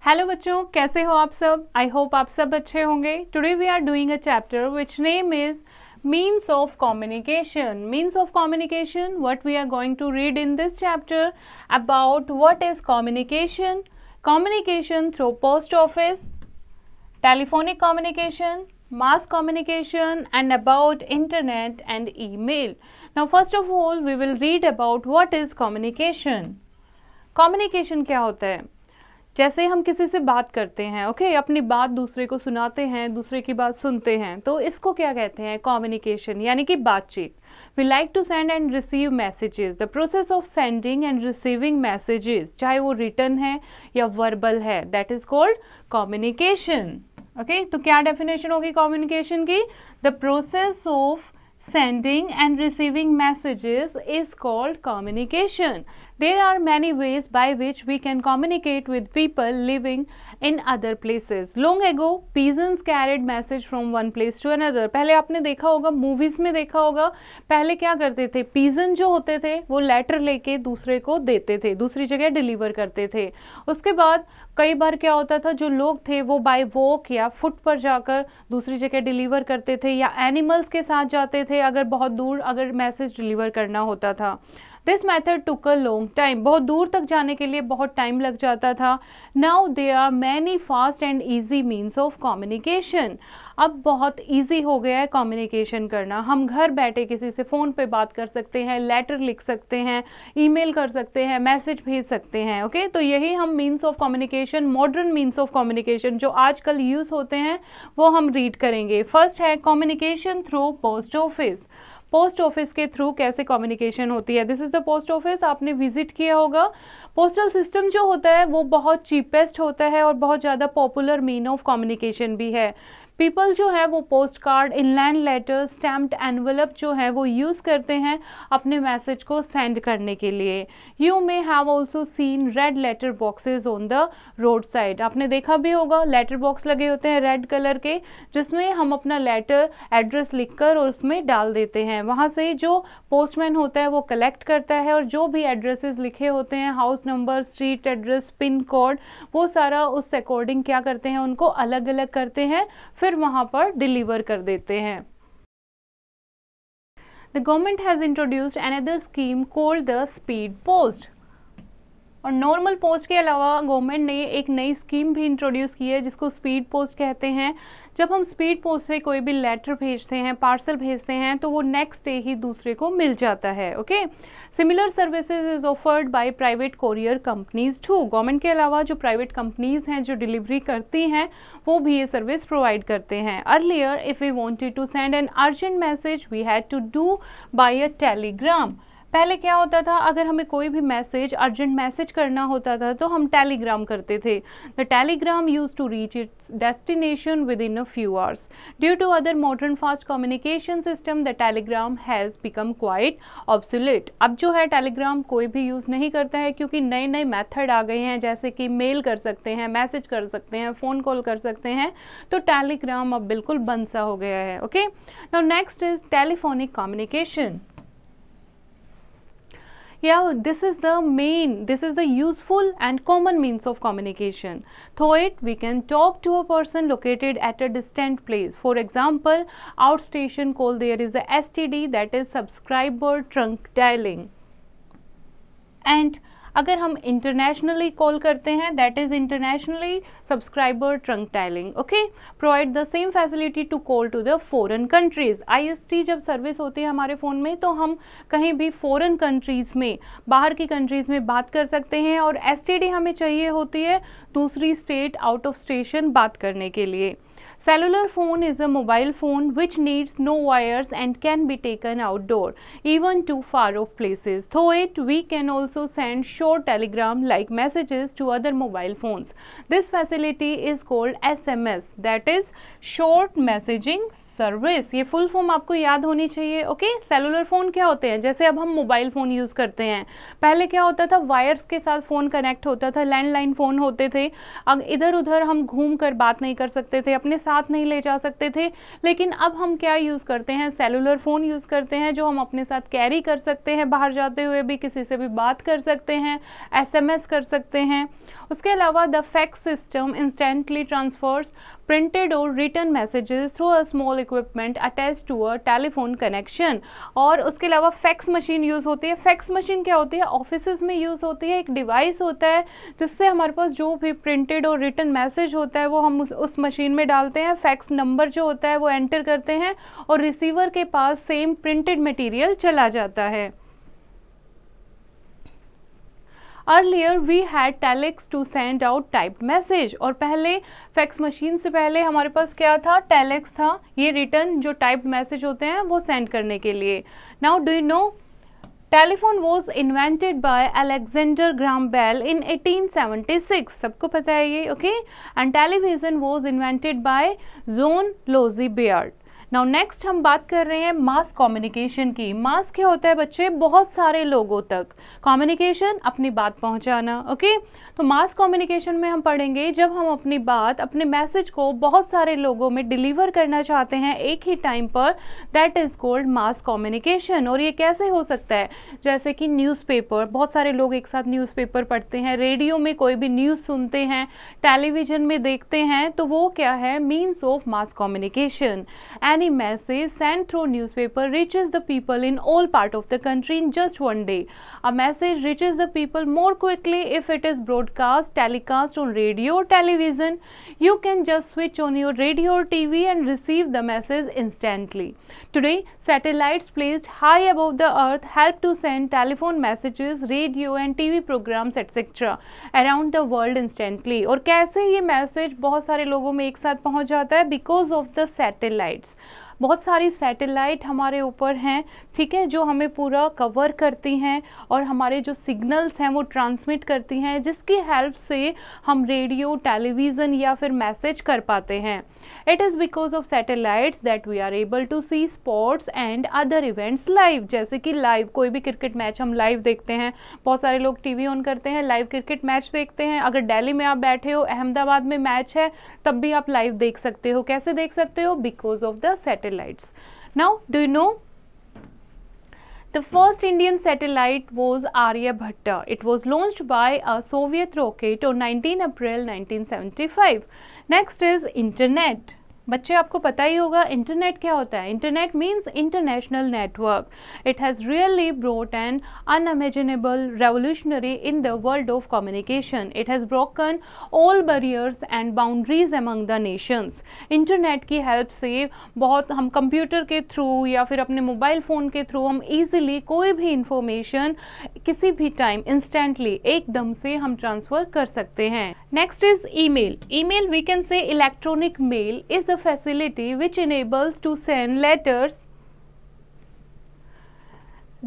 Hello बच्चों, कैसे हो आप सब? आई होप आप सब अच्छे होंगे। Today we are doing a chapter which name is means of communication. Means of communication, what we are going to read in this chapter about what is communication. Communication through post office, telephonic communication, mass communication, and about internet and email. Now first of all we will read about what is communication. Communication क्या होता है? जैसे हम किसी से बात करते हैं, ओके, अपनी बात दूसरे को सुनाते हैं, दूसरे की बात सुनते हैं, तो इसको क्या कहते हैं? कम्युनिकेशन, यानी कि बातचीत। We like to send and receive messages. The process of sending and receiving messages, चाहे वो रिटन है या वर्बल है, that is called communication. Okay, तो क्या डेफिनेशन होगी कम्युनिकेशन की? The process of sending and receiving messages is called communication. There are many ways by which we can communicate with people living in other places. Long ago, peasants carried message from one place to another. पहले आपने देखा होगा, movies में देखा होगा, पहले क्या करते थे? पीजन जो होते थे वो लेटर लेके दूसरे को देते थे, दूसरी जगह डिलीवर करते थे। उसके बाद कई बार क्या होता था, जो लोग थे वो बाय वॉक या फुट पर जाकर दूसरी जगह डिलीवर करते थे, या एनिमल्स के साथ जाते थे अगर बहुत दूर अगर मैसेज डिलीवर करना होता था। This method took a long time, बहुत दूर तक जाने के लिए बहुत टाइम लग जाता था। Now there are many fast and easy means of communication. अब बहुत ईजी हो गया है कम्युनिकेशन करना। हम घर बैठे किसी से फ़ोन पे बात कर सकते हैं, लेटर लिख सकते हैं, ईमेल कर सकते हैं, मैसेज भेज सकते हैं। ओके, तो यही हम means of communication, modern means of communication जो आजकल यूज़ होते हैं वो हम रीड करेंगे। फर्स्ट है communication through post office. Post office के थ्रू कैसे कम्युनिकेशन होती है? This is the post office, आपने विजिट किया होगा। पोस्टल सिस्टम जो होता है वो बहुत चीपेस्ट होता है और बहुत ज़्यादा पॉपुलर मीन ऑफ कम्युनिकेशन भी है। पीपल जो है वो post card, inland letter, stamped envelope जो है वो यूज़ करते हैं अपने मैसेज को सेंड करने के लिए। You may have also seen red letter boxes on the road side. आपने देखा भी होगा, लेटर बॉक्स लगे होते हैं रेड कलर के, जिसमें हम अपना लेटर एड्रेस लिखकर और उसमें डाल देते हैं। वहाँ से जो पोस्टमैन होता है वो कलेक्ट करता है और जो भी एड्रेसेस लिखे होते हैं, house number, street address, pin code, वो सारा उस अकॉर्डिंग क्या करते हैं, उनको अलग अलग करते हैं, फिर वहां पर डिलीवर कर देते हैं। The government has introduced another scheme called the speed post. और नॉर्मल पोस्ट के अलावा गवर्नमेंट ने एक नई स्कीम भी इंट्रोड्यूस की है जिसको स्पीड पोस्ट कहते हैं। जब हम स्पीड पोस्ट से कोई भी लेटर भेजते हैं, पार्सल भेजते हैं, तो वो नेक्स्ट डे ही दूसरे को मिल जाता है। Okay, similar services is offered by private courier companies too. Government के अलावा जो प्राइवेट कंपनीज हैं जो डिलीवरी करती हैं वो भी ये सर्विस प्रोवाइड करते हैं। Earlier if we wanted to send an urgent message we had to do by a telegram. पहले क्या होता था, अगर हमें कोई भी मैसेज, अर्जेंट मैसेज करना होता था तो हम टेलीग्राम करते थे। The telegram used to reach its destination within a few hours. Due to other modern fast communication system the telegram has become quite obsolete. अब जो है टेलीग्राम कोई भी यूज़ नहीं करता है क्योंकि नए नए मेथड आ गए हैं, जैसे कि मेल कर सकते हैं, मैसेज कर सकते हैं, फ़ोन कॉल कर सकते हैं, तो टेलीग्राम अब बिल्कुल बंद सा हो गया है। Okay, now next is telephonic communication. Yeah, this is the useful and common means of communication. Through it, we can talk to a person located at a distant place. For example, outstation call there is a STD, that is subscriber trunk dialing. And अगर हम internationally call करते हैं, that is internationally subscriber trunk dialing. Okay, provide the same facility to call to the foreign countries. IST जब service होती है हमारे phone में तो हम कहीं भी फॉरेन कंट्रीज में, बाहर की कंट्रीज में बात कर सकते हैं, और STD हमें चाहिए होती है दूसरी स्टेट, आउट ऑफ स्टेशन बात करने के लिए। Cellular phone is a mobile phone which needs no wires and can be taken outdoor, even to far off places. Through it, we can also send short telegram like messages to other mobile phones. This facility is called SMS, that is short messaging service. ये full form आपको याद होनी चाहिए। Okay, cellular phone क्या होते हैं? जैसे अब हम मोबाइल फ़ोन यूज़ करते हैं, पहले क्या होता था, वायर्स के साथ फ़ोन कनेक्ट होता था, लैंडलाइन फ़ोन होते थे। अब इधर उधर हम घूम कर बात नहीं कर सकते थे, अपने अपने साथ नहीं ले जा सकते थे, लेकिन अब हम क्या यूज़ करते हैं, सेलुलर फ़ोन यूज़ करते हैं जो हम अपने साथ कैरी कर सकते हैं, बाहर जाते हुए भी किसी से भी बात कर सकते हैं, SMS कर सकते हैं। उसके अलावा the fax system instantly transfers printed और written messages through a small equipment attach to a telephone connection. और उसके अलावा फैक्स मशीन यूज़ होती है। फैक्स मशीन क्या होती है, ऑफिसेज में यूज़ होती है। एक डिवाइस होता है जिससे हमारे पास जो भी प्रिंटेड और रिटन मैसेज होता है वो हम उस मशीन में डालते हैं, फैक्स नंबर जो होता है वो एंटर करते हैं और रिसीवर के पास सेम प्रिंटेड मटेरियल चला जाता है। Earlier we had telex to send out typed message, और पहले फैक्स मशीन से पहले हमारे पास क्या था, टेलेक्स था, ये रिटर्न जो टाइप्ड मैसेज होते हैं वो सेंड करने के लिए। Now do you know, telephone was invented by Alexander Graham Bell in 1876, सबको पता है ये, okay. And television was invented by John Logie Baird. Now next हम बात कर रहे हैं मास कम्युनिकेशन की। मास क्या होता है बच्चे, बहुत सारे लोगों तक कम्युनिकेशन, अपनी बात पहुंचाना, ओके। तो मास कम्युनिकेशन में हम पढ़ेंगे जब हम अपनी बात, अपने मैसेज को बहुत सारे लोगों में डिलीवर करना चाहते हैं एक ही टाइम पर, that is called mass communication. और ये कैसे हो सकता है, जैसे कि न्यूज़पेपर, बहुत सारे लोग एक साथ न्यूज़पेपर पढ़ते हैं, रेडियो में कोई भी न्यूज़ सुनते हैं, टेलीविजन में देखते हैं, तो वो क्या है, means of mass communication. Any message sent through newspaper reaches the people in all part of the country in just one day. A message reaches the people more quickly if it is broadcast, telecast on radio or television. You can just switch on your radio or TV and receive the message instantly. Today, satellites placed high above the earth help to send telephone messages, radio and TV programs etc. around the world instantly. और कैसे ये message बहुत सारे लोगों में एक साथ पहुंच जाता है, बिकॉज ऑफ द सैटेलाइट्स। बहुत सारी सैटेलाइट हमारे ऊपर हैं, ठीक है, जो हमें पूरा कवर करती हैं और हमारे जो सिग्नल्स हैं वो ट्रांसमिट करती हैं, जिसकी हेल्प से हम रेडियो, टेलीविज़न या फिर मैसेज कर पाते हैं। It is because of satellites that we are able to see sports and other events live. जैसे कि लाइव कोई भी क्रिकेट मैच हम लाइव देखते हैं, बहुत सारे लोग टीवी ऑन करते हैं, लाइव क्रिकेट मैच देखते हैं। अगर दिल्ली में आप बैठे हो, अहमदाबाद में मैच है, तब भी आप लाइव देख सकते हो। कैसे देख सकते हो, because of the satellites. Now, do you know the first Indian satellite was Aryabhatta? It was launched by a Soviet rocket on 19 April 1975. Next is Internet. बच्चे आपको पता ही होगा इंटरनेट क्या होता है। Internet means international network. It has really brought an unimaginable revolutionary in the world of communication. It has broken all barriers and boundaries among the nations. Internet की help से बहुत हम कंप्यूटर के थ्रू या फिर अपने मोबाइल फ़ोन के through हम ईजिली कोई भी इंफॉर्मेशन किसी भी टाइम इंस्टेंटली एकदम से हम ट्रांसफ़र कर सकते हैं। Next is email. Email we can say electronic mail is facility which enables to send letters,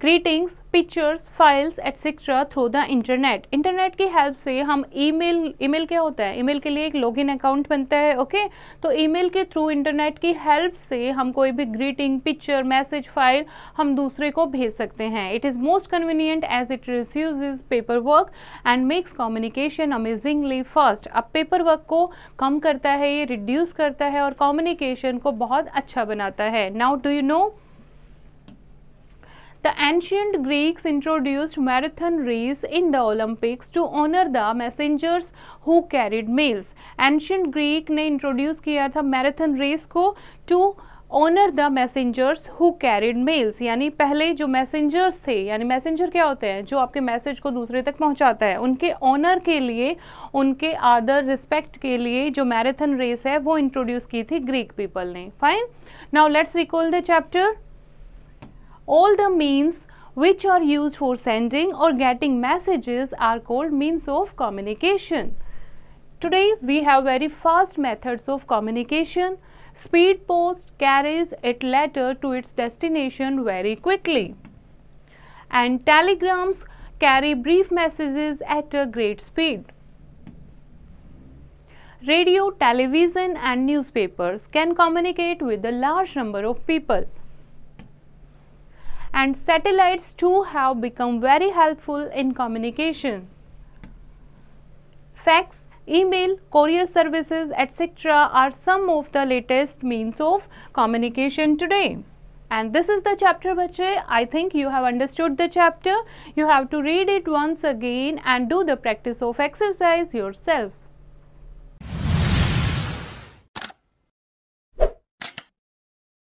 greetings, pictures, files etc. through the internet. Internet की हेल्प से हम ईमेल क्या होता है, ईमेल के लिए एक लॉगिन अकाउंट बनता है, ओके। तो ईमेल के थ्रू इंटरनेट की हेल्प से हम कोई भी ग्रीटिंग, पिक्चर, मैसेज, फाइल हम दूसरे को भेज सकते हैं। It is most convenient as it reduces paper work and makes communication amazingly fast. अब पेपर वर्क को कम करता है, ये रिड्यूस करता है और कम्युनिकेशन को बहुत अच्छा बनाता है। Now do you no, the ancient Greeks introduced marathon race in the Olympics to honor the messengers who carried mails. Ancient Greek ने introduce किया था marathon race को to honor the messengers who carried mails, यानी पहले जो messengers थे, यानी messenger क्या होते हैं, जो आपके मैसेज को दूसरे तक पहुंचाता है, उनके ऑनर के लिए, उनके आदर, रिस्पेक्ट के लिए जो मैराथन रेस है वो इंट्रोड्यूस की थी ग्रीक पीपल ने। Fine, now let's recall the chapter. All the means which are used for sending or getting messages are called means of communication. Today we have very fast methods of communication. Speed post carries its letter to its destination very quickly. And telegrams carry brief messages at a great speed. Radio, television and newspapers can communicate with a large number of people. And satellites too have become very helpful in communication. Fax email, courier services, etc. are some of the latest means of communication today. And this is the chapter, bache. I think you have understood the chapter. You have to read it once again and do the practice of exercise yourself.